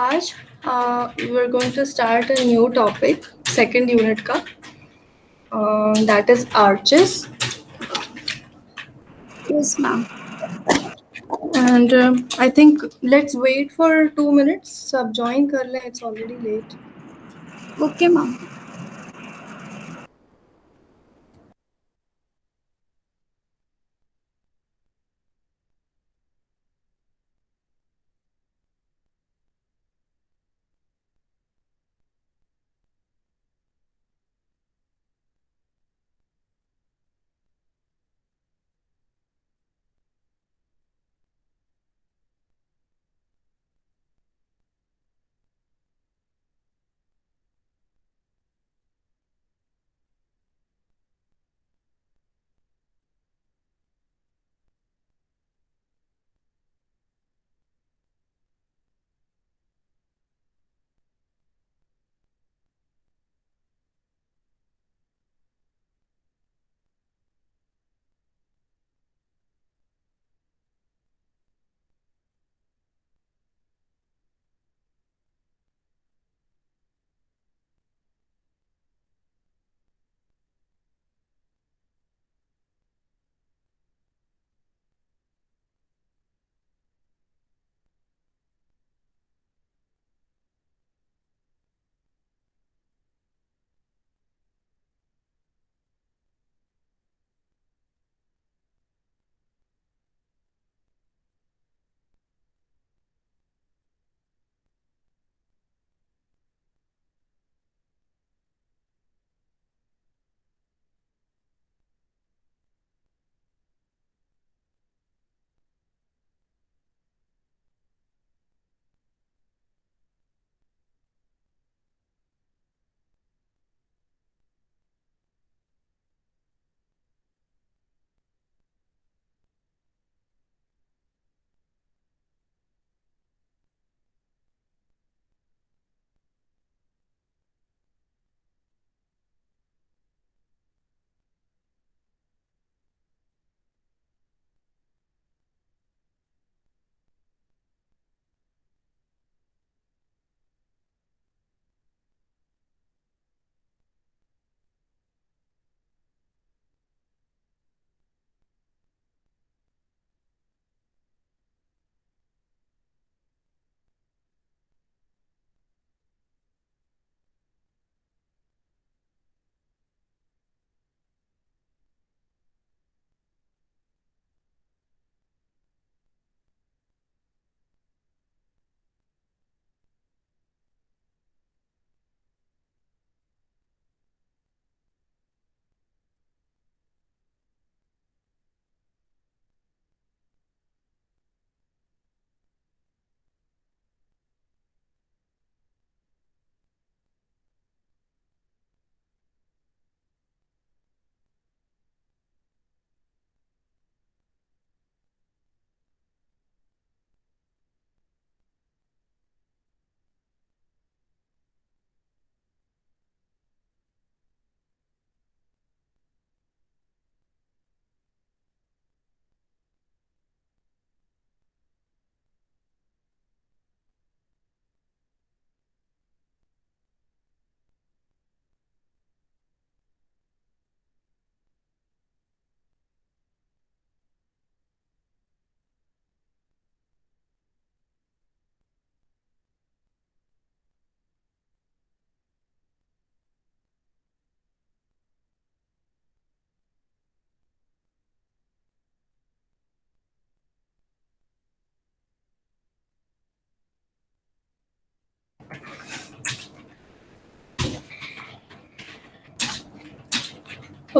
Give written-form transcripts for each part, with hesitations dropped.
आज we are going to start a new topic, second unit का, that is arches. Yes, ma'am. And I think let's wait for 2 minutes. सब join कर लें, it's already late. Okay, ma'am.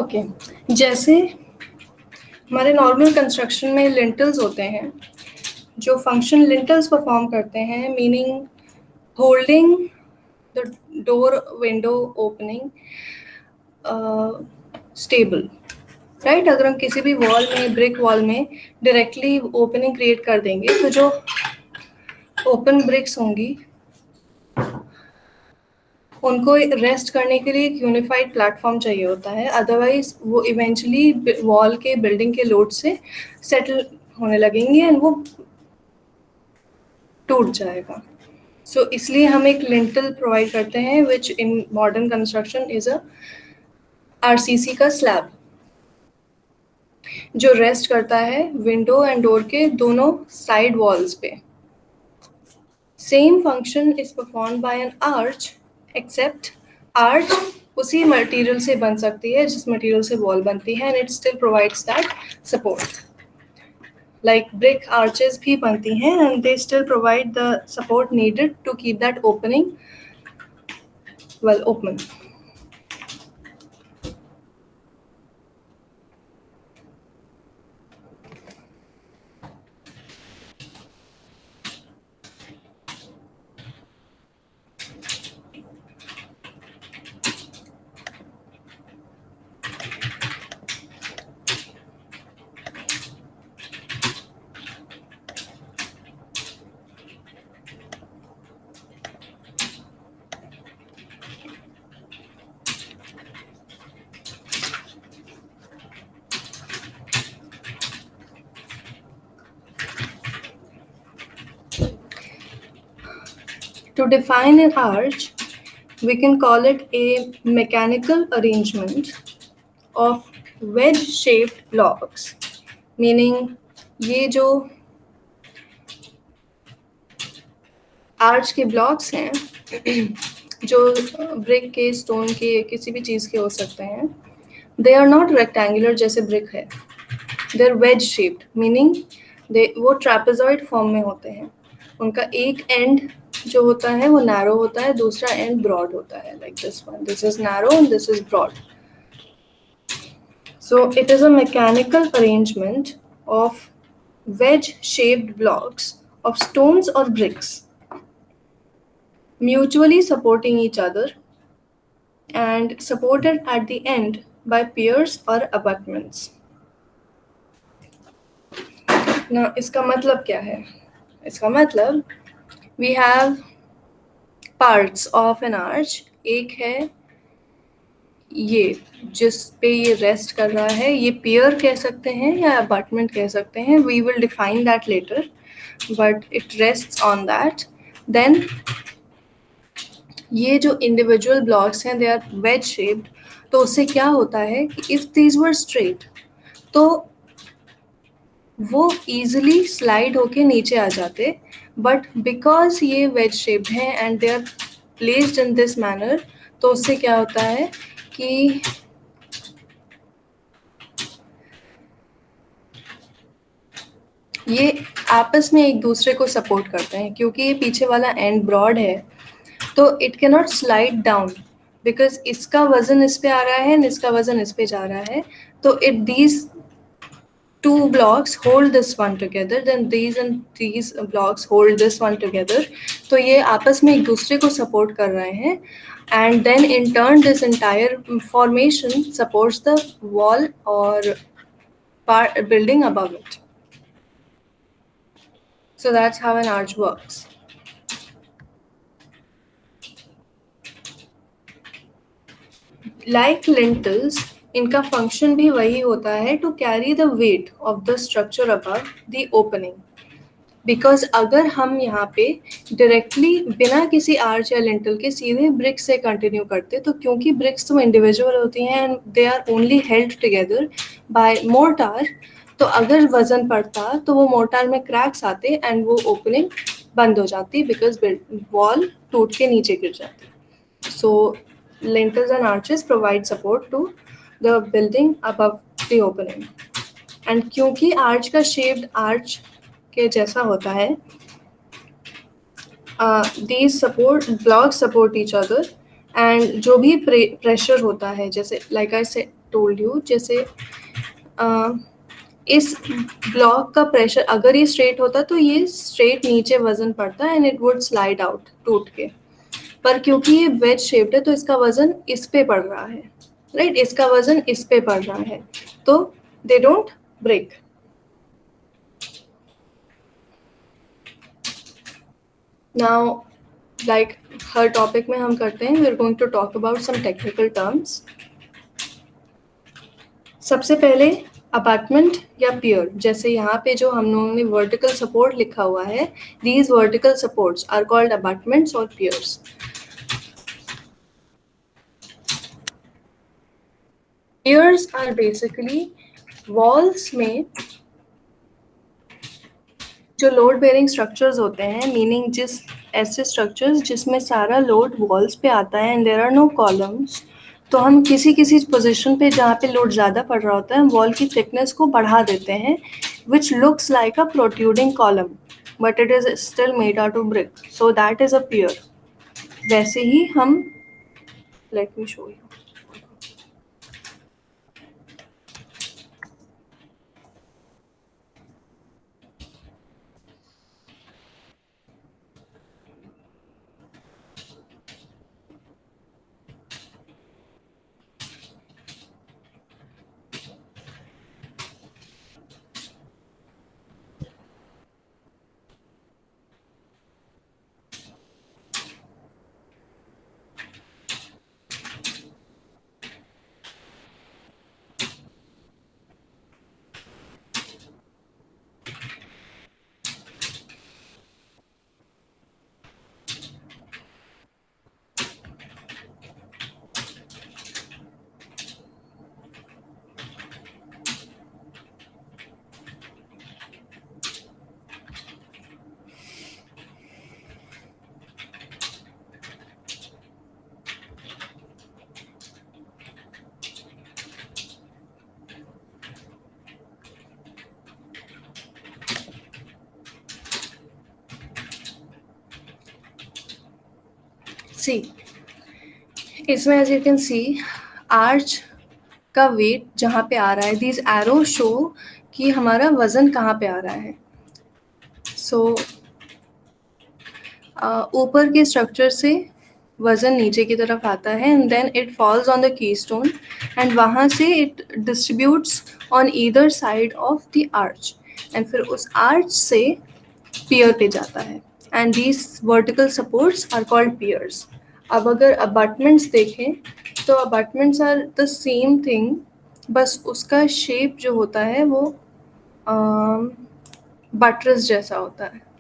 Okay. जैसे हमारे normal construction में lintels होते हैं, जो फंक्शन लिंटल्स परफॉर्म करते हैं, meaning holding the door window opening stable, right. अगर हम किसी भी वॉल में, ब्रिक वॉल में डायरेक्टली ओपनिंग क्रिएट कर देंगे तो जो ओपन ब्रिक्स होंगी उनको रेस्ट करने के लिए एक यूनिफाइड प्लेटफॉर्म चाहिए होता है, अदरवाइज वो इवेंचुअली वॉल के, बिल्डिंग के लोड से सेटल होने लगेंगे एंड वो टूट जाएगा। सो इसलिए हम एक लिंटल प्रोवाइड करते हैं which in modern construction is a RCC का स्लैब जो रेस्ट करता है विंडो एंड डोर के दोनों साइड वॉल्स पे. Same function is perform by an arch except arch उसी मटेरियल से बन सकती है जिस मटेरियल से वॉल बनती है and it still provides that support. Like brick arches भी बनती हैं and they still provide the support needed to keep that opening well open. To define an arch, we can call it a mechanical arrangement of wedge-shaped blocks, meaning ये जो arch के blocks हैं जो brick के stone के किसी भी चीज़ के हो सकते हैं दे आर नॉट रेक्टेंगुलर जैसे ब्रिक है they are wedge shaped meaning वो ट्रेपेजॉइड फॉर्म में होते हैं उनका एक एंड जो होता है वो नैरो होता है दूसरा एंड ब्रॉड होता है like this one this is narrow and this is broad so it is a mechanical arrangement of wedge shaped blocks of stones or bricks mutually supporting each other and supported at the end by piers or abutments. Now इसका मतलब क्या है? इसका मतलब we have parts of an arch. एक है ये जिस पे ये रेस्ट कर रहा है ये पियर कह सकते हैं या अबाटमेंट कह सकते हैं we will define that later but it rests on that then ये जो इंडिविजुअल ब्लॉक्स हैं दे आर वेज शेप्ड तो उससे क्या होता है कि इफ दीज वर स्ट्रेट तो वो ईजिली स्लाइड होके नीचे आ जाते बट बिकॉज ये वेज शेप्ड हैं and they are placed in this manner तो उससे क्या होता है कि ये आपस में एक दूसरे को सपोर्ट करते हैं क्योंकि ये पीछे वाला एंड ब्रॉड है तो it can not slide down because इसका वजन इस पे आ रहा है एंड इसका वजन इस पे जा रहा है तो it these two blocks hold this one together then these and these blocks hold this one together तो ये आपस में एक दूसरे को सपोर्ट कर रहे हैं and then in turn this entire formation supports the wall or part building above it. So that's how an arch works. Like lintels, इनका फंक्शन भी वही होता है to carry the weight of the structure above the opening because अगर हम यहाँ पे directly बिना किसी आर्च या लिंटल के सीधे ब्रिक्स से कंटिन्यू करते तो क्योंकि ब्रिक्स तो इंडिविजुअल होती हैं and they are only held together by mortar तो अगर वजन पड़ता तो वो मोर्टार में क्रैक्स आते एंड वो ओपनिंग बंद हो जाती बिकॉज वॉल टूट के नीचे गिर जाती. सो lintels and arches provide support to the building above the opening. And क्योंकि arch का shaped arch के जैसा होता है these support blocks support each other and जो भी pressure होता है जैसे like I said told you जैसे इस ब्लॉक का प्रेशर अगर ये स्ट्रेट होता तो ये स्ट्रेट नीचे वजन पड़ता and it would slide out टूट के पर क्योंकि ये वेज शेप्ड है तो इसका वजन इस पे पड़ रहा है राइट इसका वजन इस पे पड़ रहा है तो they don't break. Now like हर टॉपिक में हम करते हैं we are going to talk about some technical terms. सबसे पहले अबाटमेंट या पियर, जैसे यहाँ पे जो हम लोगों ने वर्टिकल सपोर्ट लिखा हुआ है, these vertical supports are called abutments और piers. Piers are basically walls में जो लोड बेयरिंग स्ट्रक्चर्स होते हैं, मीनिंग जिस ऐसे स्ट्रक्चर्स जिसमें सारा लोड वॉल्स पे आता है and there are no columns, तो हम किसी किसी पोजीशन पे जहाँ पे लोड ज़्यादा पड़ रहा होता है, हम वॉल की थिकनेस को बढ़ा देते हैं, which looks like a protruding column but it is still made out of brick, so that is a pier. वैसे ही हम, let me show you. See, इसमें as you can see arch का वेट जहाँ पे आ रहा है, दीज एरो शो कि हमारा वज़न कहाँ पे आ रहा है। सो ऊपर के स्ट्रक्चर से वज़न नीचे की तरफ आता है and then it falls on the keystone and वहाँ से it distributes on either side of the arch and फिर उस आर्च से पियर पे जाता है and these vertical supports are called piers. अब अगर अबाटमेंट्स देखें तो abutments are the same thing, बस उसका शेप जो होता है वो बटरस जैसा होता है।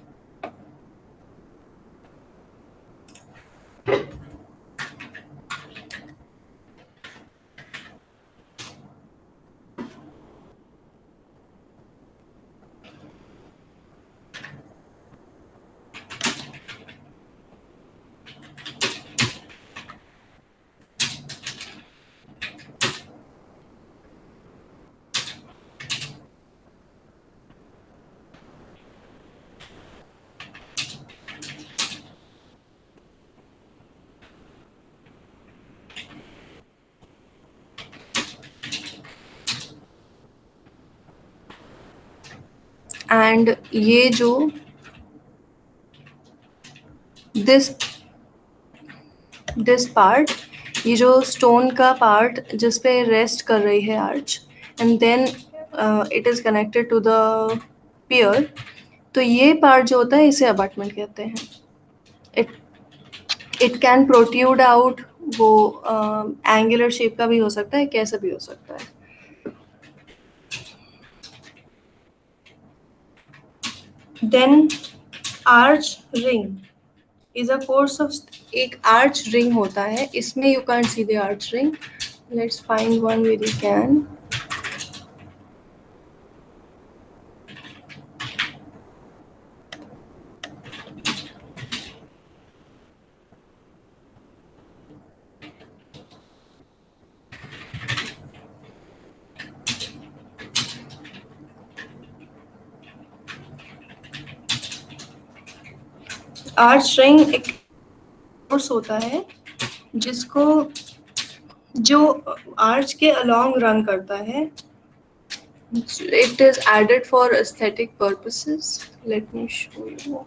एंड ये जो दिस पार्ट, ये जो स्टोन का पार्ट जिस पे रेस्ट कर रही है arch and then it is connected to the pier, तो ये पार्ट जो होता है इसे अबाटमेंट कहते हैं। It it can protrude out, वो एंगुलर शेप का भी हो सकता है, कैसा भी हो सकता है। Then arch ring is a course of, एक आर्च रिंग होता है, इसमें you can see the arch ring, let's find one where you can. Arch ring एक कोर्स होता है जिसको, जो आर्च के अलोंग रन करता है। It is added for aesthetic purposes. Let me show you.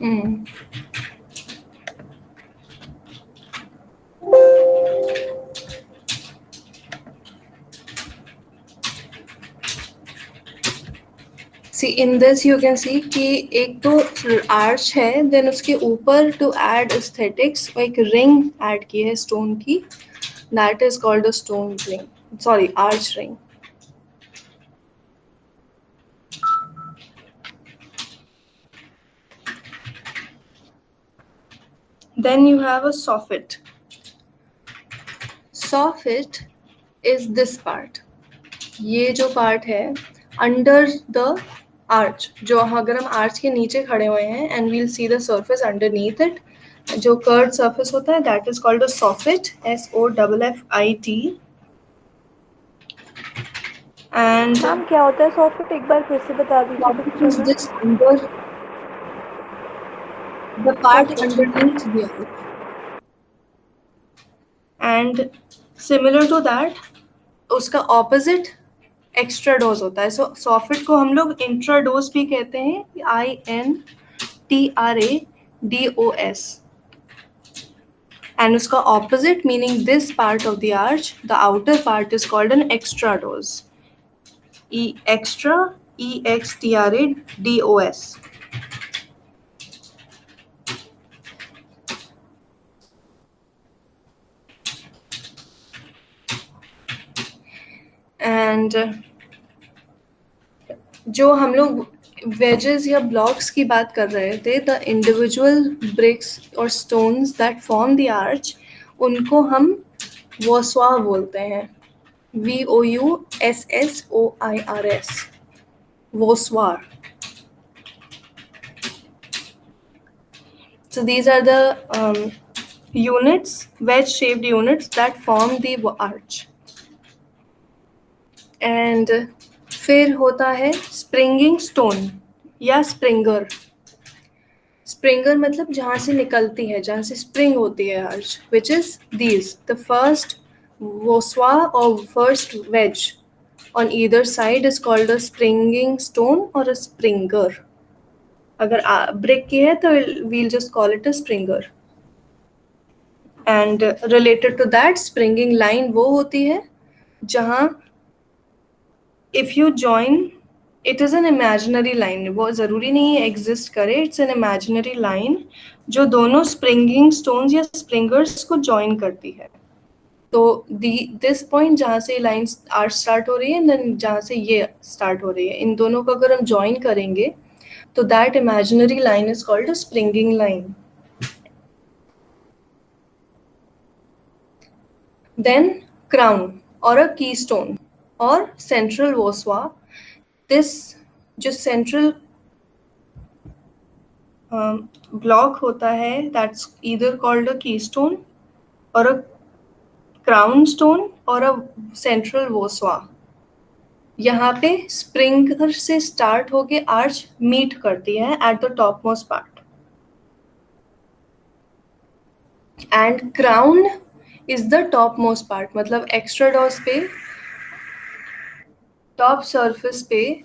Mm. See, in this you can see कि एक तो आर्च है, देन उसके ऊपर टू ऐड एस्थेटिक्स एक रिंग ऐड की है स्टोन की, that is called a stone ring, sorry arch ring. Then you have a soffit. Soffit is this part. ये जो पार्ट है अंडर द आर्च, जो अगर हम आर्च के नीचे खड़े हुए हैं and we'll see the surface underneath it, जो कर्व सर्फेस होता है that is called a soffit, SOFFIT. And ma'am क्या होता है सॉफिट, एक बार फिर से बता दीजिए पिक्चर में. this under the part underneath the arch. And similar to that, उसका ऑपोजिट एक्स्ट्राडोज होता है. सो सॉफिट को हम लोग इंट्राडोज भी कहते हैं, INTRADOS. And उसका opposite, meaning this part of the arch, the outer part is called an extradose. EXTRADOS. And जो हम लोग वेजेस या ब्लॉक्स की बात कर रहे थे, द इंडिविजुअल ब्रिक्स और stones that form the arch, उनको हम वोस्वा बोलते हैं. VOUSSOIRS. Voussoir. So these are the units, wedge-shaped units that form the arch. And फिर होता है स्प्रिंगिंग स्टोन या स्प्रिंगर. स्प्रिंगर मतलब जहाँ से निकलती है, जहाँ से स्प्रिंग होती है arch, which is these. The first voussoir और first wedge on either side is called a springing stone or a springer. अगर brick की है तो we'll just call it a springer. And related to that, springing line वो होती है जहाँ if you join, it is an imaginary line, वो ज़रूरी नहीं है exist करे, it's an imaginary line जो दोनों springing stones या springers को join करती है. तो दिस पॉइंट जहाँ से लाइन आर्च स्टार्ट हो रही है, देन जहाँ से ये स्टार्ट हो रही है, इन दोनों को अगर हम ज्वाइन करेंगे तो that imaginary line is called a springing line. Then crown और अ कीस्टोन और सेंट्रल वोस्वा. दिस जो सेंट्रल ब्लॉक होता है that's either called a keystone और अ क्राउन स्टोन और अ सेंट्रल वोस्वा. यहाँ पे स्प्रिंगर से स्टार्ट होके आर्च मीट करती है at the top most part. And crown is the top most part, मतलब एक्स्ट्राडोस पे टॉप सरफेस पे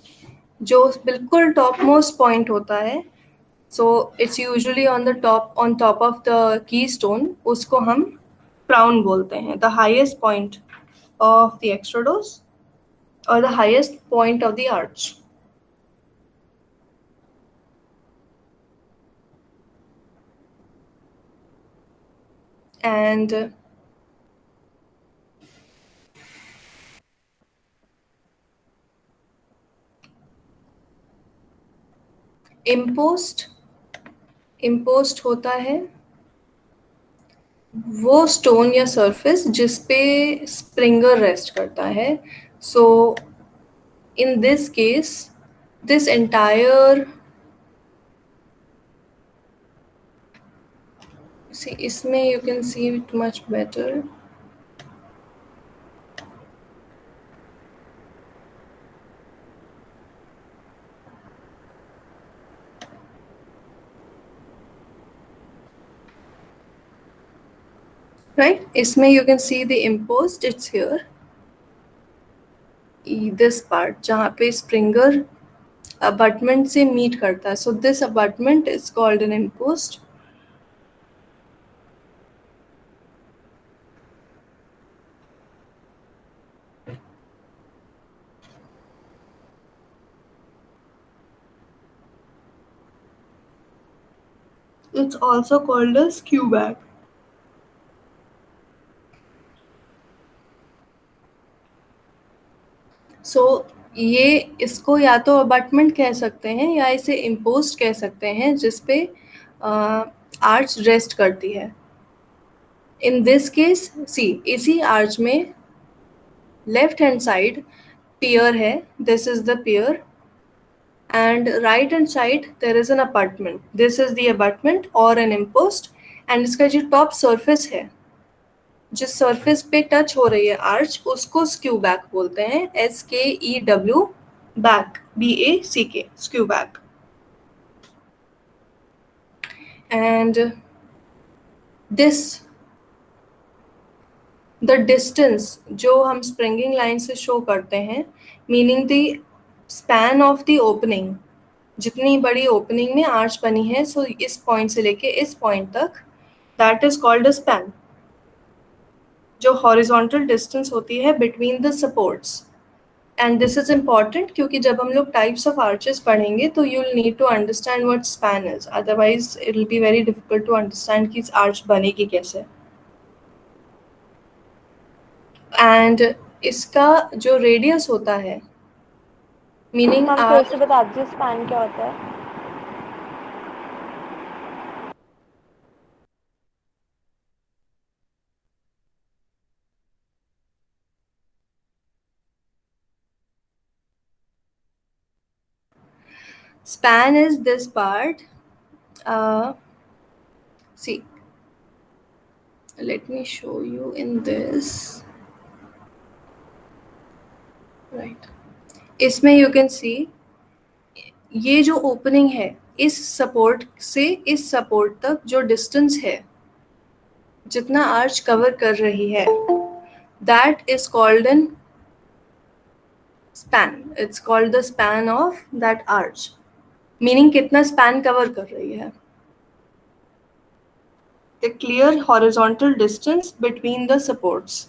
जो बिल्कुल टॉप मोस्ट पॉइंट होता है, so it's usually on top of the keystone, उसको हम क्राउन बोलते हैं. The highest point of the extrados or the highest point of the arch. And impost होता है वो स्टोन या सरफेस जिस पे स्प्रिंगर रेस्ट करता है. So in this case this entire, see इसमें you can see it much better. Right, इसमें you can see the impost, it's here. This part जहाँ पे स्प्रिंगर अबटमेंट से मीट करता है. So this abutment is called an impost. It's also called a skew back. So ये इसको या तो अबटमेंट कह सकते हैं या इसे इम्पोस्ट कह सकते हैं जिसपे आर्च रेस्ट करती है. इन दिस केस सी इसी आर्च में लेफ्ट हैंड साइड पियर है, this is the pier, and right hand side there is an abutment. This is the abutment or an impost, and इसका जो टॉप सरफेस है, जिस surface पे टच हो रही है आर्च, उसको स्क्यू बैक बोलते हैं. SKEW back, BACK, skew back. And this the distance जो हम स्प्रिंगिंग लाइन से शो करते हैं, meaning the span of the opening, जितनी बड़ी ओपनिंग में आर्च बनी है, सो इस पॉइंट से लेके इस पॉइंट तक, that is called a span. जो हॉरिजॉन्टल डिस्टेंस होती है between the supports. And this is important क्योंकि जब हम लोग टाइप्स ऑफ आर्चेस पढ़ेंगे तो you will need to understand what span is, otherwise it will be very difficult to understand कि आर्च बनेगी कैसे. एंड इसका जो रेडियस होता है, मीनिंग मैम फिर से बता दीजिए स्पैन क्या होता है. span is this part. See, let me show you in this. Right. इसमें you can see ये जो ओपनिंग है, इस सपोर्ट से इस सपोर्ट तक जो डिस्टेंस है, जितना आर्च कवर कर रही है, that is called N span. It's called the span of that arch, meaning कितना स्पैन कवर कर रही है. The clear horizontal distance between the supports.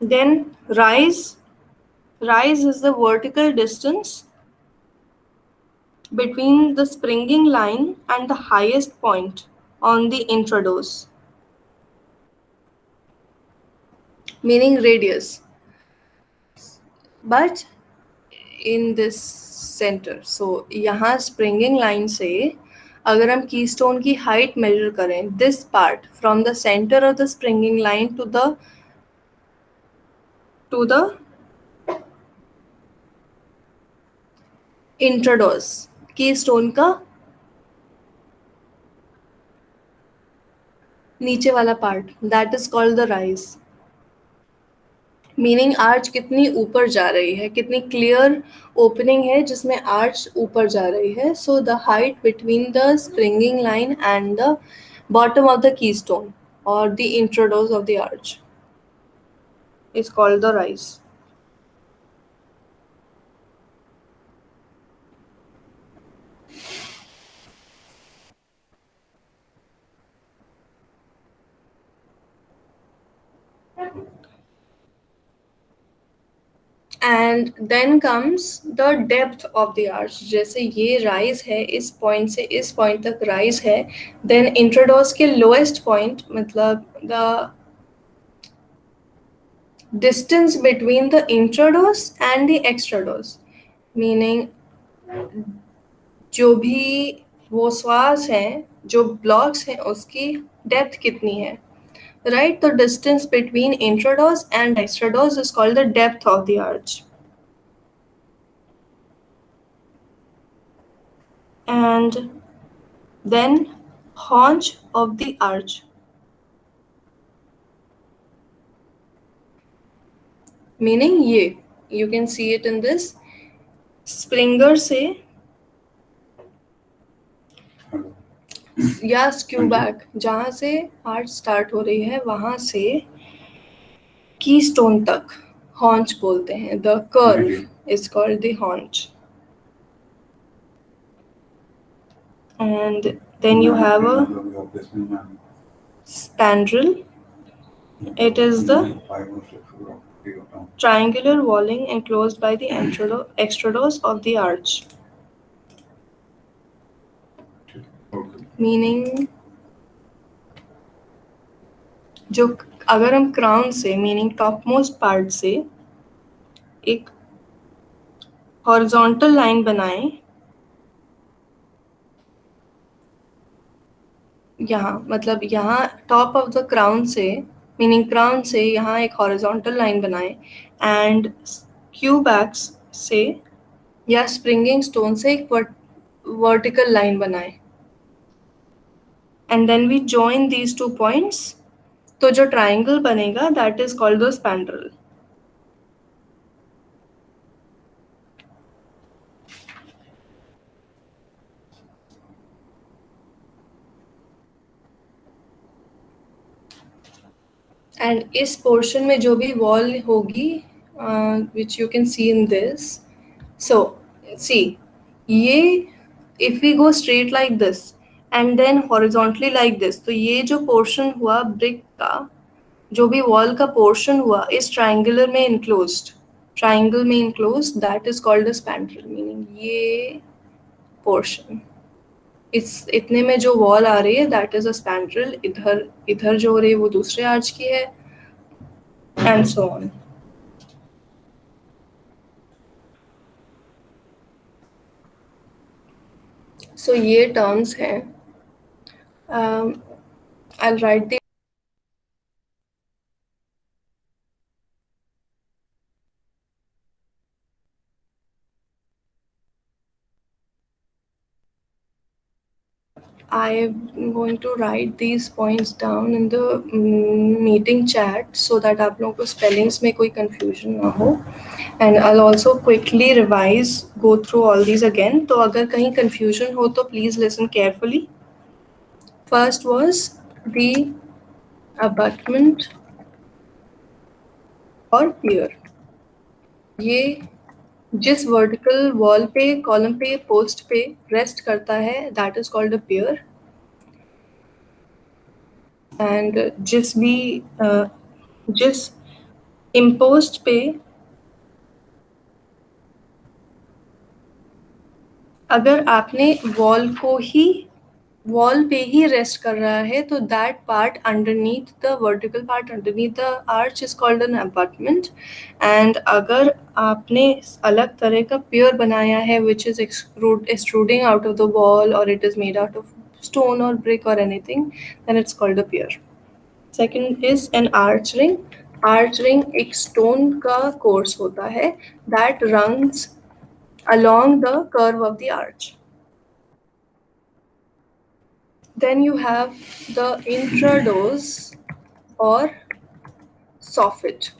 Then rise is the vertical distance between the springing line and the highest point on the intradose, meaning radius, but in this center. So यहाँ springing line से अगर हम keystone की height measure करें, this part from the center of the springing line to the intrados, keystone का नीचे वाला part, that is called the rise. Meaning arch कितनी ऊपर जा रही है, कितनी क्लियर ओपनिंग है जिसमें आर्च ऊपर जा रही है. So the height between the springing line and the bottom of the keystone और the intrados of the arch is called the rise. And then comes the depth of the arch. जैसे ये rise है, इस point से इस point तक rise है, then intrados के लोएस्ट पॉइंट, मतलब the distance between the intrados and the extrados, meaning जो भी वो श्वास हैं, जो ब्लॉक्स हैं, उसकी डेप्थ कितनी है, right? The distance between intradose and extradose is called the depth of the arch. And then haunch of the arch, meaning ये, you can see it in this springer से या स्क्यू बैक, जहाँ से arch start हो रही है वहाँ से कीस्टोन तक हॉन्च बोलते हैं. The curve is called the haunch. And then you have a spandrel. It is the triangular walling enclosed by the extradose of the arch. Meaning जो अगर हम क्राउन से मीनिंग टॉप मोस्ट पार्ट से एक horizontal line बनाएं यहाँ, मतलब यहाँ टॉप ऑफ द क्राउन से मीनिंग क्राउन से यहाँ एक हॉरिजॉन्टल लाइन बनाएं एंड क्यूबैक्स से या स्प्रिंगिंग स्टोन से एक वर्टिकल लाइन बनाएं and then we join these 2 points. तो जो ट्राइंगल बनेगा that is called the spandrel. And इस पोर्शन में जो भी वॉल होगी which you can see in this. So see ये if we go straight like this and then horizontally like this, तो ये जो पोर्शन हुआ ब्रिक का, जो भी वॉल का पोर्शन हुआ इस ट्राइंगुलर में इनक्लोज्ड, ट्राइंगल में enclosed, that is called a spandrel. Meaning ये पोर्शन इस इतने में जो वॉल आ रही है दैट इज अ स्पैंड्रल. इधर जो हो रही है वो दूसरे आर्च की है एंड सो ऑन. सो ये टर्म्स हैं. I write the I'm going to write these points down in the meeting chat so that आप लोगों को spellings में कोई confusion ना हो. And I'll also quickly revise, go through all these again. तो अगर कहीं confusion हो तो please listen carefully. First was the abutment or pier. ये जिस वर्टिकल वॉल पे, कॉलम पे, पोस्ट पे रेस्ट करता है that is called a pier. And जिस इम्पोस्ट पे अगर आपने वॉल पे ही रेस्ट कर रहा है तो that part underneath the vertical part underneath the arch is called an abutment. And अगर आपने अलग तरह का पियर बनाया है which is extruding out of the wall और it is made out of stone और ब्रिक और anything, then it's called a pier. Second is an arch ring. Arch ring एक स्टोन का कोर्स होता है that runs along the curve of the arch. Then you have the intradose or soffit.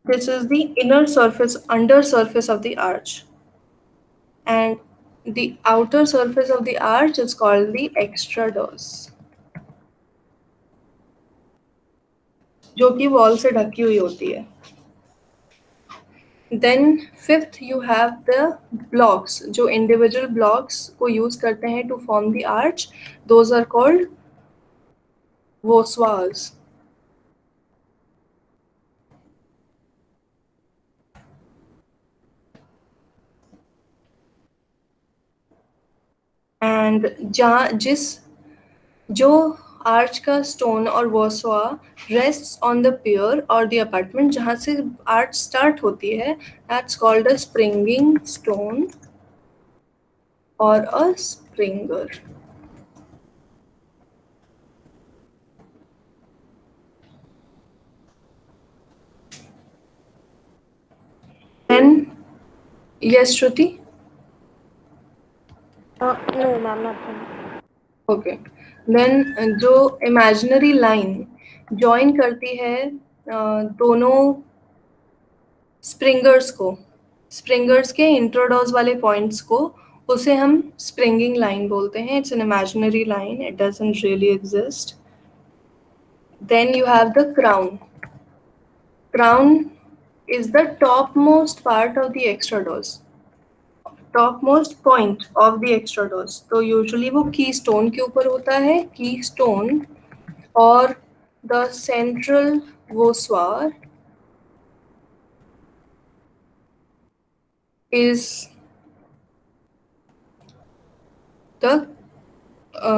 This is the inner surface, under surface of the arch. And the outer surface of the arch is called the extradose, जो कि wall से ढकी हुई होती है. Then fifth you have the blocks, जो individual blocks को use करते हैं to form the arch. Those are called voussoirs. And जो आर्च का स्टोन और voussoir rests on the pier और द अपार्टमेंट, जहाँ से आर्च स्टार्ट होती है, that's called a springing stone और a springer. Then yes, Shruti. No, ma'am, nothing. Okay. Then जो इमेजिनरी लाइन जॉइन करती है दोनों स्प्रिंगर्स के इंट्रोडोज वाले पॉइंट्स को, उसे हम स्प्रिंगिंग लाइन बोलते हैं. It's an imaginary line, it doesn't really exist. Then you have the crown. Crown is the topmost part of the extrados, topmost point of the extrados. तो usually वो keystone के ऊपर होता है, keystone, और the central voussoir is the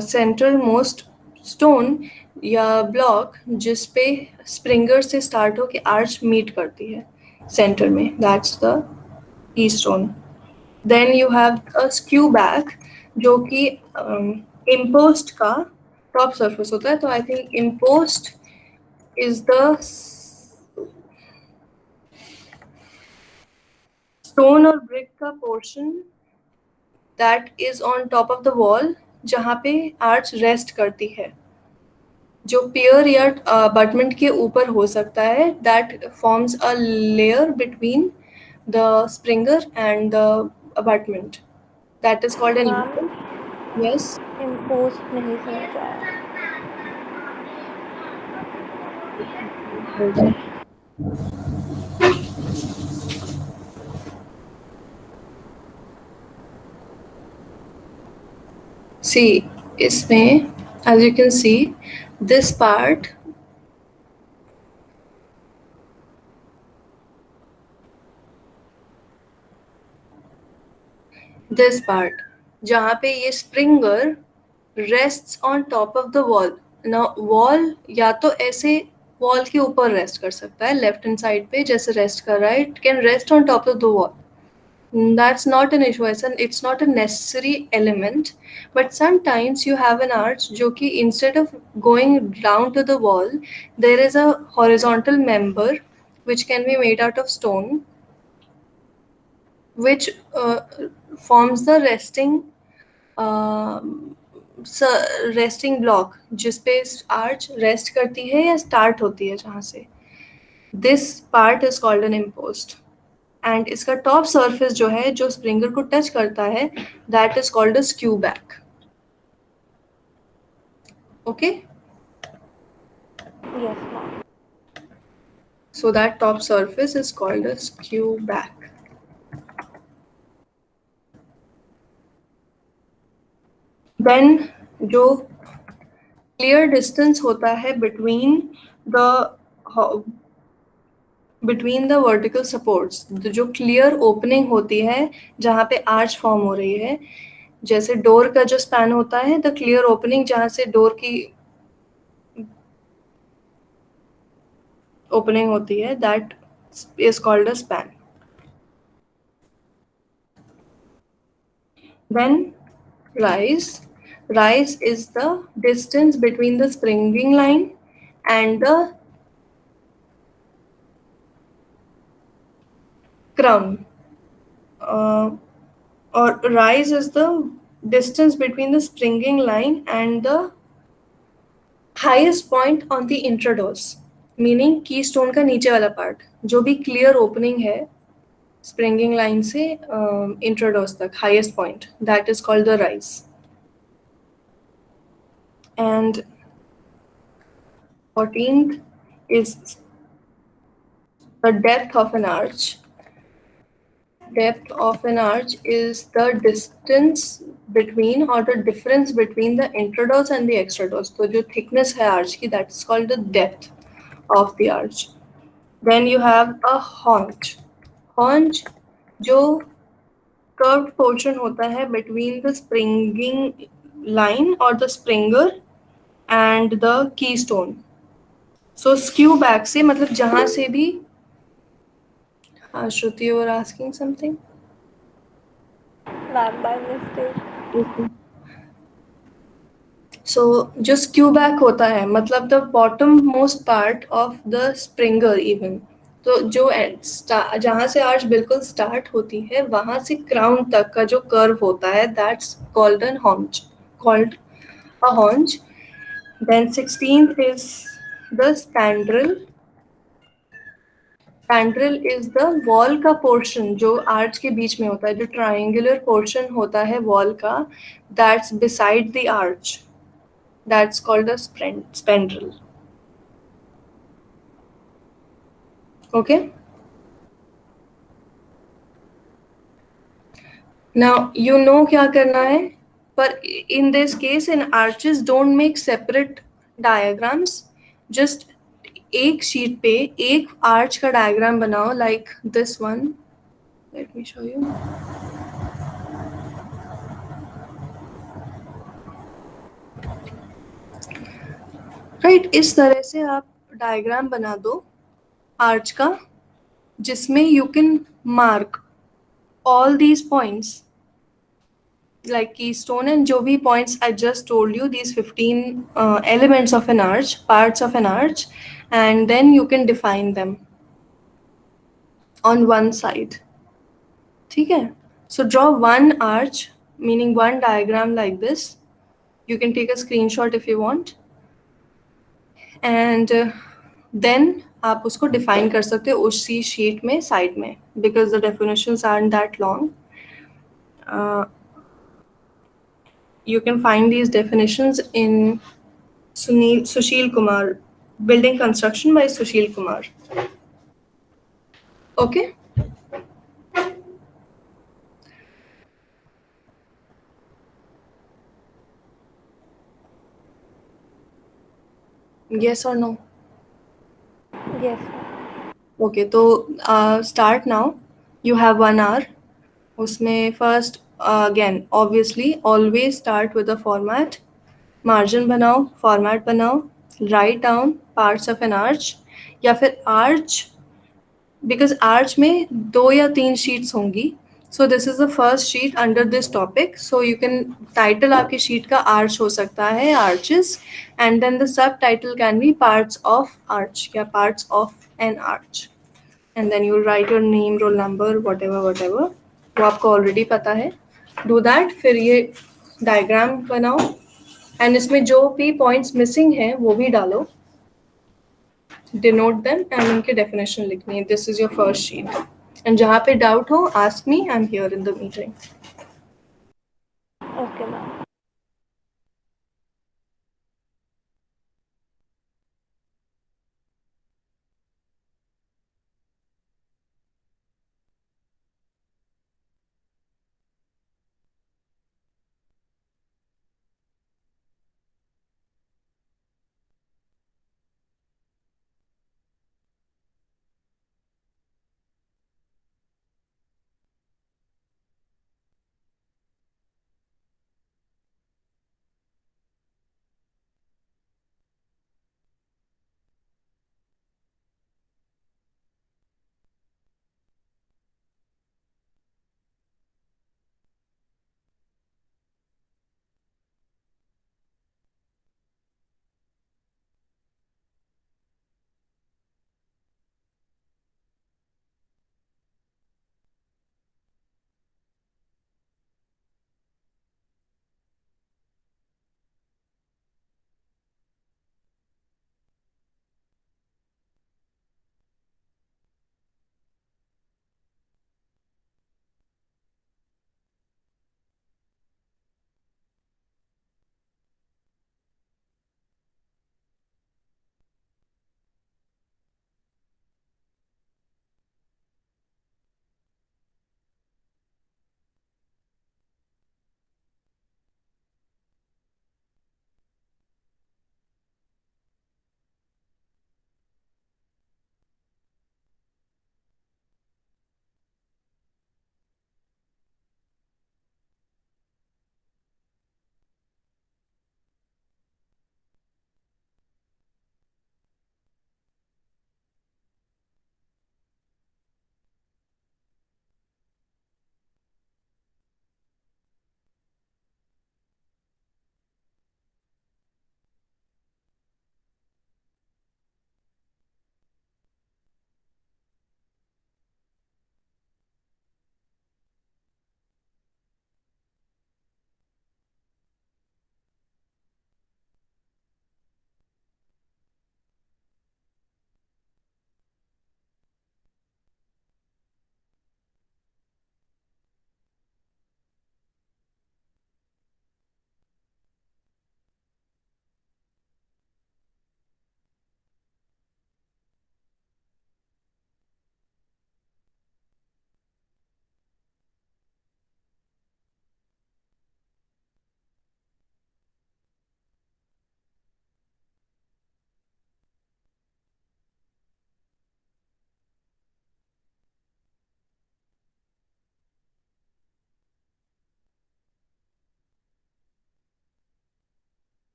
central most stone या block जिस पे स्प्रिंगर से स्टार्ट हो के आर्च मीट करती है सेंटर में, that's the keystone. Then you have a skew back जो कि इम्पोस्ट का टॉप सरफेस होता है. तो I think impost is the stone और ब्रिक का portion that is on top of the wall जहाँ पे आर्च रेस्ट करती है, जो पियर या अबटमेंट के ऊपर हो सकता है. That forms a layer between the springer and the abutment. That is called an yes. Impost नहीं समझ आया. See, इसमें as you can see this part जहाँ पे ये springer rests on top of the wall. ना वॉल या तो ऐसे वॉल के ऊपर रेस्ट कर सकता है लेफ्ट हैंड साइड पे जैसे रेस्ट कर रहा है, it can rest on top of the wall. That's not an issue. It's not a necessary element, but sometimes you have an arch जो कि instead of going down to the wall, there is a horizontal member which can be made out of stone, which forms the resting block जिस पे arch rest करती है या start होती है जहाँ से. This part is called an impost. And इसका टॉप सरफेस जो है जो स्प्रिंगर को टच करता है that is called a skew back. Okay, Yes, ma'am. So that top surface is called a skew back. Then जो क्लियर डिस्टेंस होता है बिटवीन द वर्टिकल सपोर्ट्स, जो क्लियर ओपनिंग होती है जहाँ पे आर्च फॉर्म हो रही है, जैसे डोर का जो स्पैन होता है, द क्लियर ओपनिंग जहाँ से डोर की ओपनिंग होती है, that is called a span. Then rise is the distance between the springing line and the crown. Or rise is the distance between the springing line and the highest point on the intrados, meaning keystone का नीचे वाला part जो भी clear opening है springing line से इंट्राडोस तक, highest point, that is called the rise. And 14th is the depth of an arch. Depth of an arch is the distance between or the difference between the intrados and the extrados. तो जो thickness है arch की, that is called the depth of the arch. Then you have a haunch. Haunch जो curved portion होता है between the springing line or the springer and the keystone. So skew back से मतलब जहाँ से भी, Shruti, you were asking something? Ma'am, by mistake. So जो skew back होता है मतलब the bottom most part of the springer even. तो जो जहाँ से आर्च बिल्कुल स्टार्ट होती है वहाँ से क्राउन तक का जो कर्व होता है that's called a haunch. Then 16th is the spandrel. Spandrel is the wall का portion जो arch के बीच में होता है, जो triangular portion होता है wall का, that's beside the arch, that's called a spandrel. Okay. Now you know क्या करना है, पर in this case in arches don't make separate diagrams. Just एक शीट पे एक आर्च का डायग्राम बनाओ, like this one. Let me show you. Right, इस तरह से आप डायग्राम बना दो आर्च का, जिसमें you can mark all these points like keystone and जो भी points I just told you, these 15 elements of an arch, parts of an arch, and then you can define them on one side. ठीक है? So draw one arch, meaning one diagram like this. You can take a screenshot if you want, and then आप उसको define कर सकते हो उसी sheet में side में, because the definitions aren't that long. You can find these definitions in Sushil Kumar, Building Construction by Sushil Kumar. Okay? Yes or no? Yes. Okay, so start now. You have 1 hour. उसमें first again obviously always start with a format. Margin बनाओ, format बनाओ, write down parts of an arch या फिर arch, because arch में 2 या 3 sheets होंगी. So this is the first sheet under this topic. So you can title आपकी sheet का arch हो सकता है arches, and then the subtitle can be parts of arch या parts of an arch. And then you'll write your name, roll number, whatever whatever. वो आपको already पता है. Do that. फिर ये diagram बनाओ, and इसमें जो भी points missing हैं वो भी डालो. Denote them and उनके definition लिखनी है. This is your first sheet. And जहाँ पे doubt हो, ask me. I'm here in the meeting. Okay, ma'am.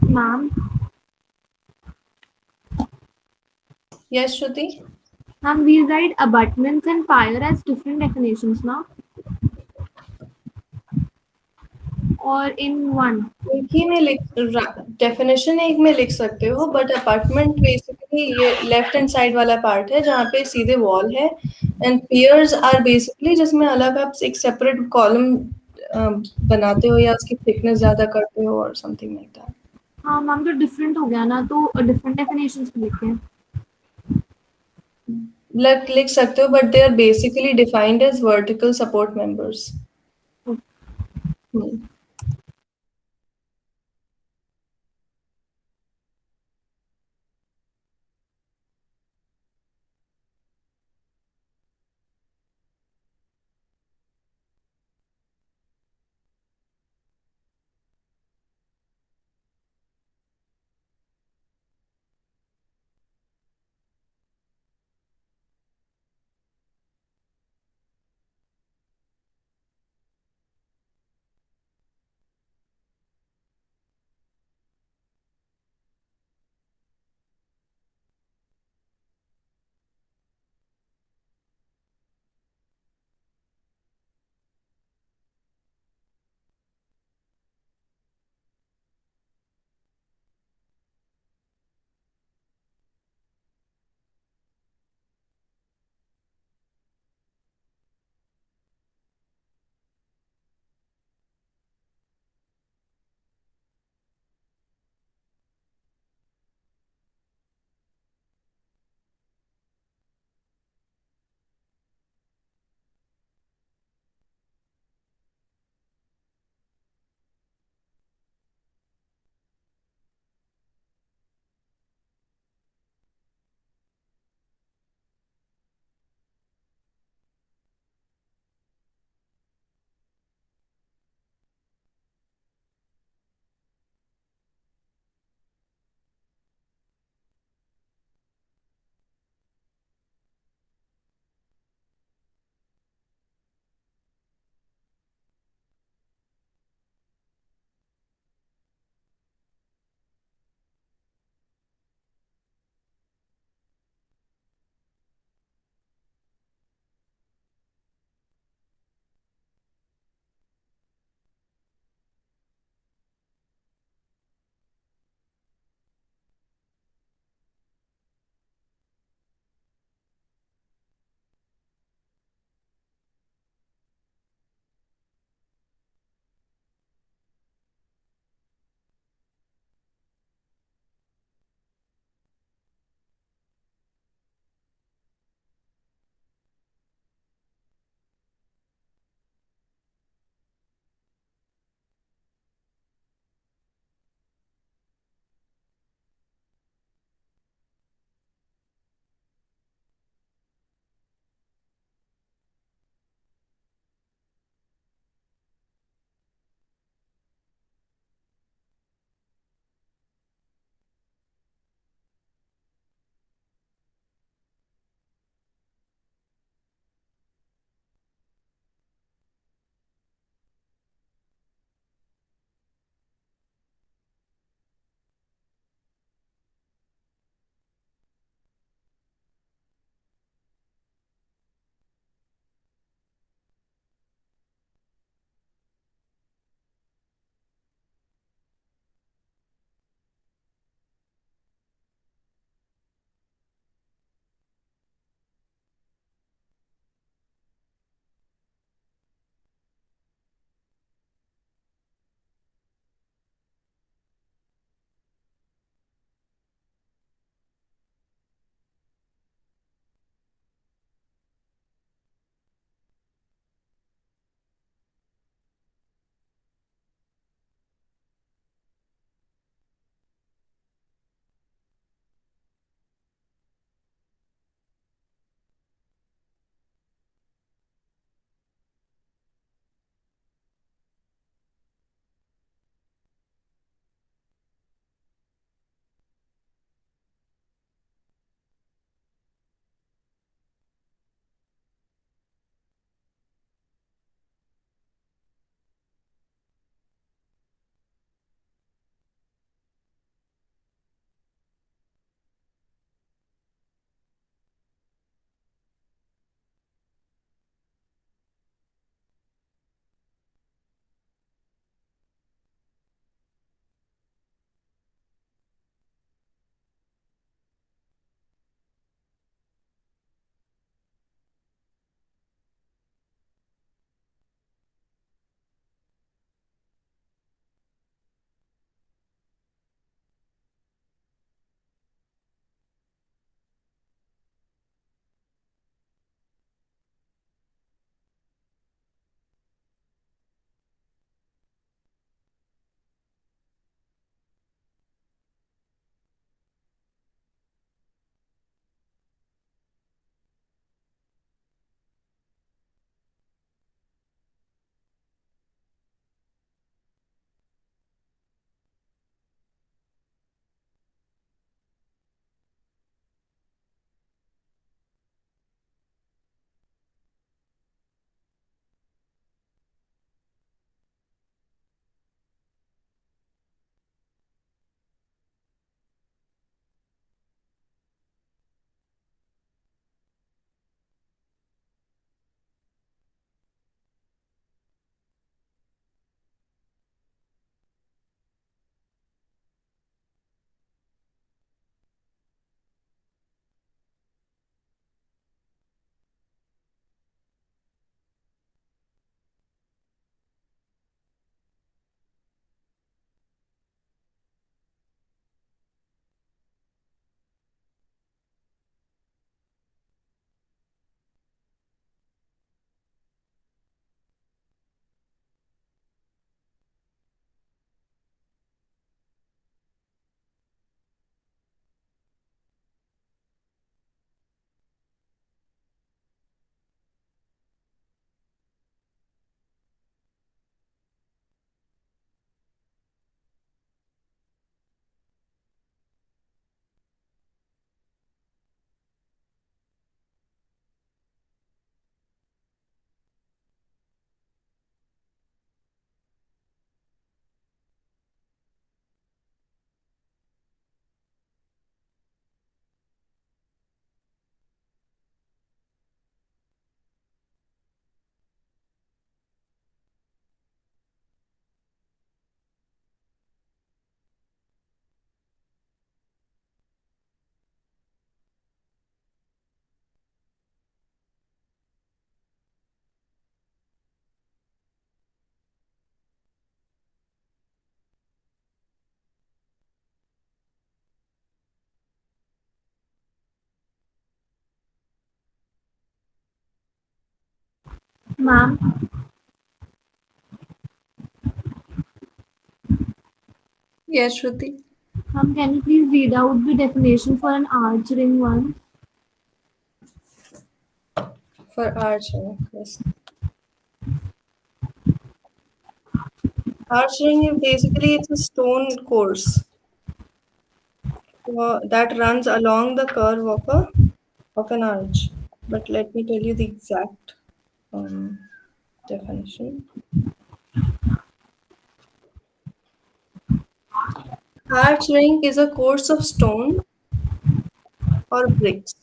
Ma'am, Yes, Shruti? ma'am, we write abutments and pyre as different definitions now, or in one. एक ही में लिख definition एक में लिख सकते हो, बट अपार्टमेंट बेसिकली ये लेफ्ट हैंड साइड वाला पार्ट है जहाँ पे सीधे वॉल है, एंड पियर्स आर बेसिकली जिसमें अलग आप एक सेपरेट कॉलम बनाते हो या उसकी थिकनेस ज्यादा करते हो और समथिंग लाइक दैट। हाँ मैम, तो डिफरेंट हो गया ना, तो डिफरेंट डेफिनेशंस लिखते हैं। लिख सकते हो, but they are basically defined as vertical support members. Ma'am, Yes, Shruti. can you please read out the definition for an arch ring one? For arching, yes. Arching is basically it's a stone course that runs along the curve of an arch. But let me tell you the exact um, definition. Arch ring is a course of stone or bricks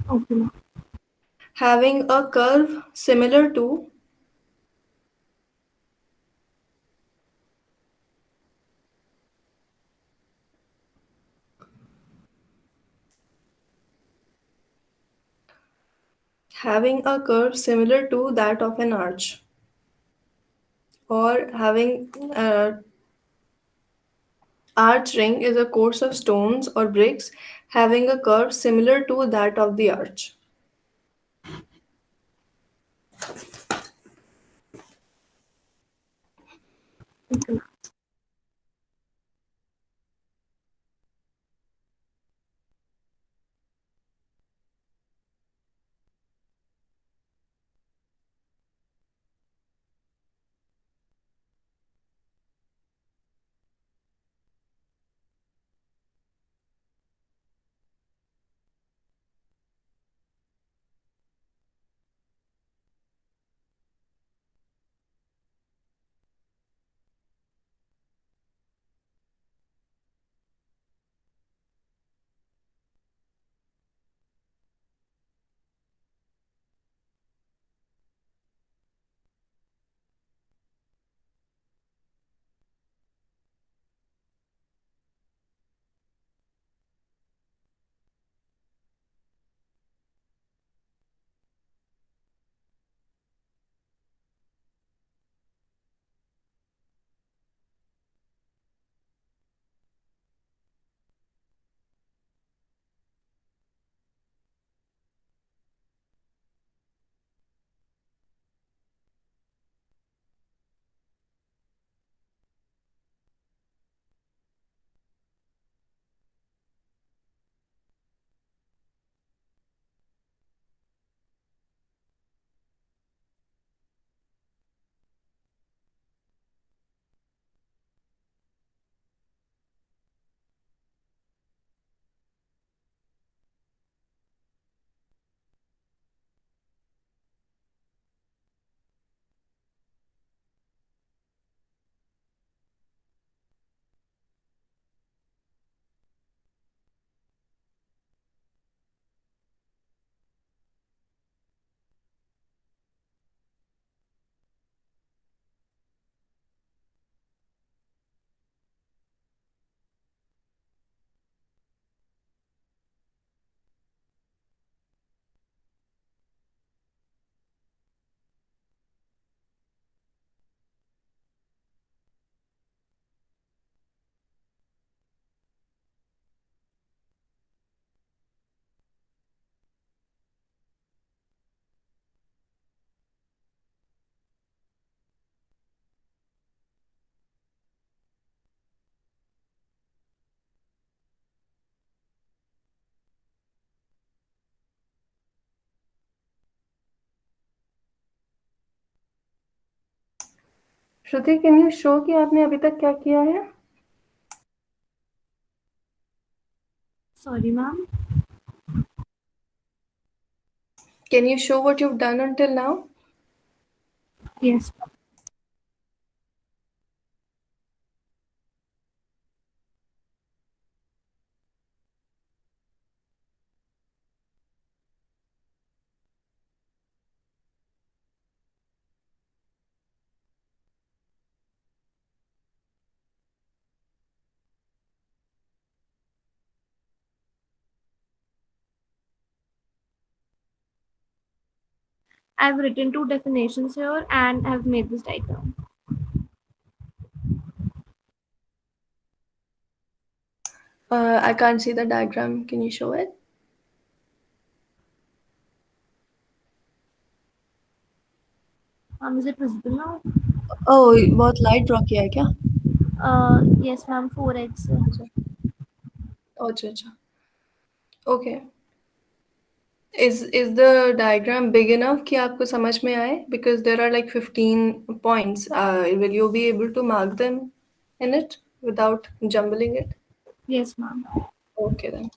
Okay, ma'am. having a curve similar to that of an arch, or having arch ring is a course of stones or bricks having a curve similar to that of the arch. Okay, ma'am. Shruti, can you show कि आपने अभी तक क्या किया है? Sorry, ma'am. Can you show what you've done until now? Yes. I've written two definitions here and have made this diagram. I can't see the diagram. Can you show it? Is it visible now? Oh, बहुत light draw किया है क्या? Yes, ma'am. 4x. अच्छा अच्छा अच्छा. Okay. Is the diagram big enough कि आपको समझ में आए? Because there are like 15 points. Will you be able to mark them in it without jumbling it? Yes, ma'am. Okay then.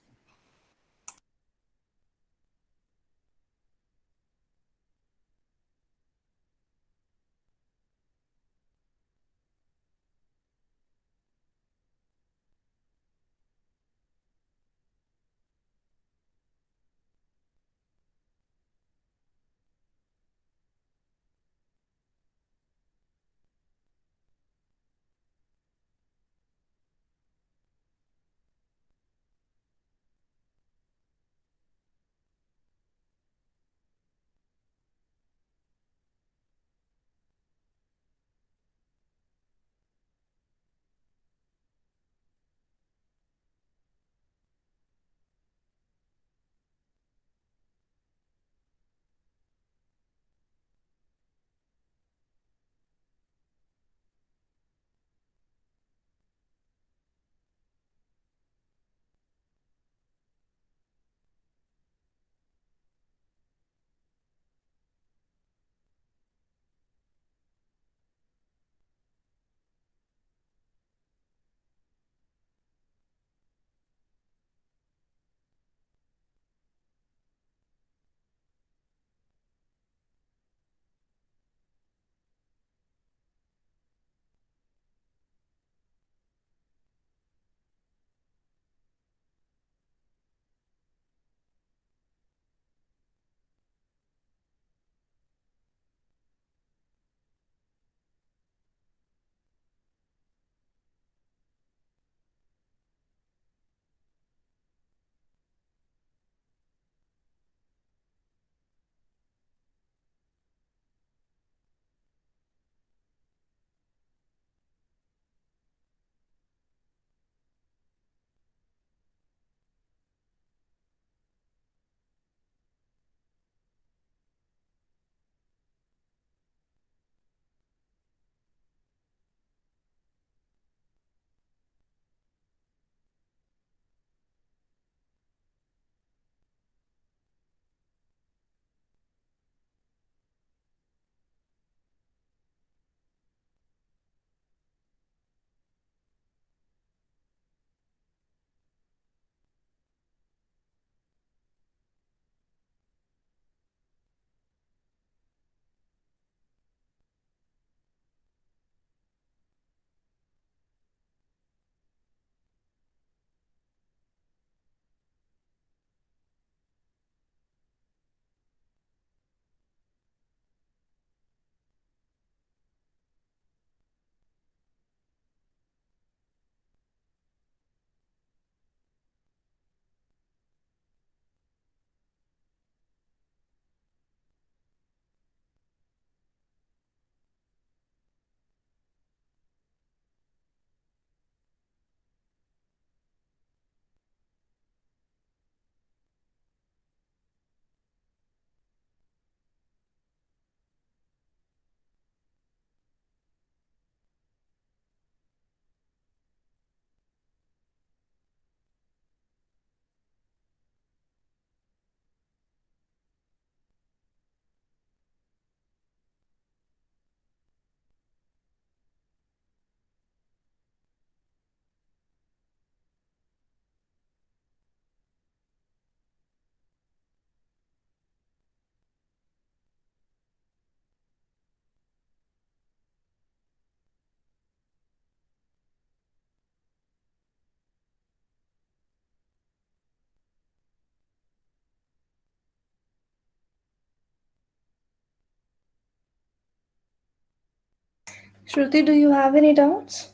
Shruti, do you have any doubts?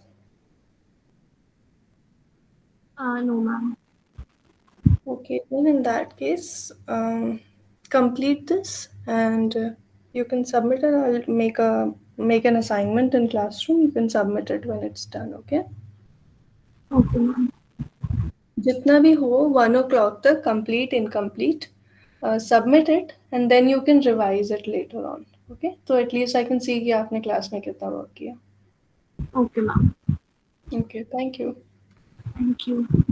No, ma'am. Okay, then in that case, complete this and you can submit it. I'll make an assignment in classroom. You can submit it when it's done. Okay. Okay, ma'am. जितना भी हो 1 o'clock तक complete incomplete submit it and then you can revise it later on. Okay, so at least I can see कि आपने class में कितना work किया. Okay, ma'am. Okay, thank you. Thank you.